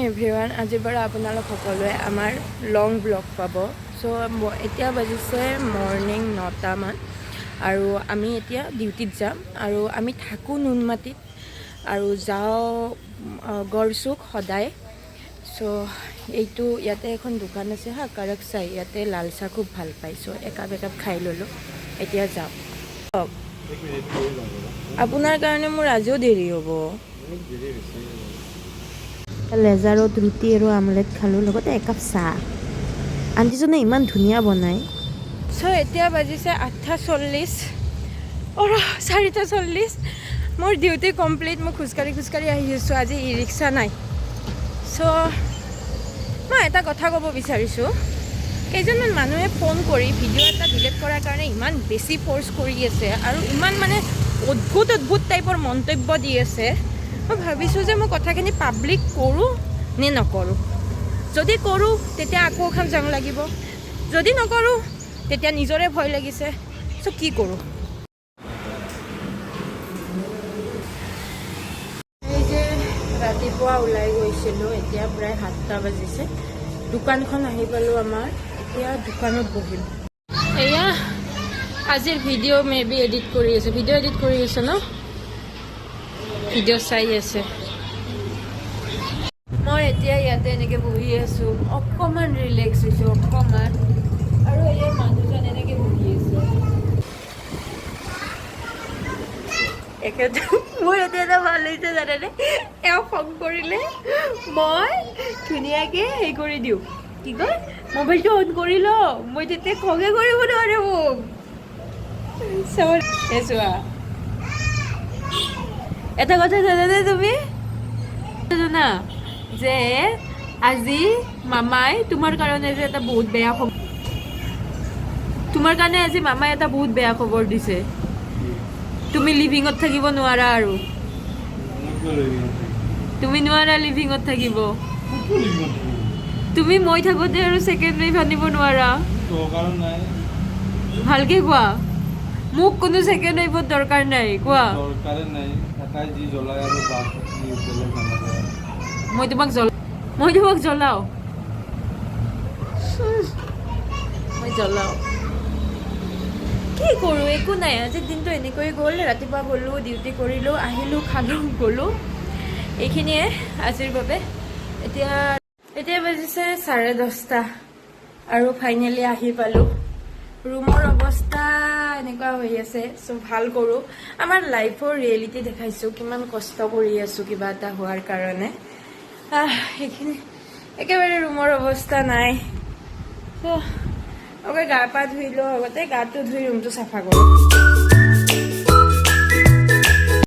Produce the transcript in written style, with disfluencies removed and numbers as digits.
Everyone, আজিৰ পৰা আপোনালোক সকলোৱে আমাৰ লং ব্লগ পাব। চ' এতিয়া বাজিছে মৰ্ণিং 9টা মান আৰু আমি এতিয়া ডিউটিত যাম আৰু আমি থাকোঁ নুনমাটিত আৰু যাওঁ গড়চুক সদায়। চ' এইটো ইয়াতে এখন দোকান আছে হা, কৰক চাই, ইয়াতে লাল চাহ খুব ভাল পায়। চ' একাপ খাই ল'লোঁ, এতিয়া যাওঁ। আপোনাৰ কাৰণে মোৰ আজিও দেৰি হ'ব। লেজাৰত ৰুটি আৰু আমলেট খালোঁ, লগতে একাপ চাহ। আণ্টিজনে ইমান ধুনীয়া বনায়। চ' এতিয়া বাজিছে 8:40 4:40। মোৰ ডিউটি কমপ্লিট। মই খোজকাঢ়ি আহি আছোঁ। আজি ই ৰিক্সা নাই। চ' মই এটা কথা ক'ব বিচাৰিছোঁ, কেইজনমান মানুহে ফোন কৰি ভিডিঅ' এটা ডিলিট কৰাৰ কাৰণে ইমান বেছি ফ'ৰ্চ কৰি আছে আৰু ইমান মানে অদ্ভুত টাইপৰ মন্তব্য দি আছে। মই ভাবিছোঁ যে মই কথাখিনি পাব্লিক কৰোঁ নে নকৰোঁ। যদি কৰোঁ তেতিয়া আকৌ এখন জং লাগিব, যদি নকৰোঁ তেতিয়া নিজৰে ভয় লাগিছে। চ' কি কৰোঁ? এই যে ৰাতিপুৱা ওলাই গৈছিলোঁ, এতিয়া প্ৰায় 7টা বাজিছে। দোকানখন আহি পালোঁ আমাৰ, এতিয়া দোকানত বহিম। এয়া আজিৰ ভিডিঅ' মেবি এডিট কৰি আছে। ভিডিঅ' এডিট কৰি আছে ন? ভিডিঅ' চাই আছে। মই এতিয়া ইয়াতে এনেকৈ বহি আছোঁ, অকণমান ৰিলেক্স হৈছোঁ, অকণমান। আৰু এই মানুহজন এনেকৈ বহি আছে। এখেতে মোৰ এতিয়া এটা ভাল হৈছে জানেনে? এওঁ খং কৰিলে মই ধুনীয়াকৈ হেৰি কৰি দিওঁ, কি কয়, মোবাইলটো অন কৰি লওঁ। মই তেতিয়া খঙে কৰিব নোৱাৰে মোক। চোৱা, এটা কথা জানানে তুমি? জানা যে আজি মামাই তোমাৰ কাৰণে যে এটা বহুত বেয়া খবৰ, তোমাৰ কাৰণে আজি মামাই এটা বহুত বেয়া খবৰ দিছে। তুমি লিভিঙত থাকিব নোৱাৰা আৰু। তুমি নোৱাৰা লিভিঙত থাকিব। তুমি মই থাকোঁতে আৰু ছেকেণ্ড ৱাইফ আনিব নোৱাৰা। ভালকে কোৱা, মোক কোনো ছেকেণ্ড ৱাইফৰ দৰকাৰ নাই। কোৱা, মই তোমাক জ্বলাওঁ। মই জ্বলাওঁ। কি কৰোঁ, একো নাই। আজিৰ দিনটো এনেকৈ গ'ল। ৰাতিপুৱা গ'লোঁ, ডিউটি কৰিলোঁ, আহিলোঁ, খালোঁ, গ'লোঁ। এইখিনিয়ে আজিৰ বাবে। এতিয়া বাজিছে 10:30 আৰু ফাইনেলি আহি পালোঁ। ৰুমৰ অৱস্থা এনেকুৱা হৈ আছে। চ' ভাল কৰোঁ। আমাৰ লাইফৰ ৰিয়েলিটি দেখাইছোঁ, কিমান কষ্ট কৰি আছোঁ কিবা এটা হোৱাৰ কাৰণে। সেইখিনি একেবাৰে ৰুমৰ অৱস্থা নাই। চ' গা পা ধুই লওঁ, আগতে গাটো ধুই ৰুমটো চাফা কৰোঁ।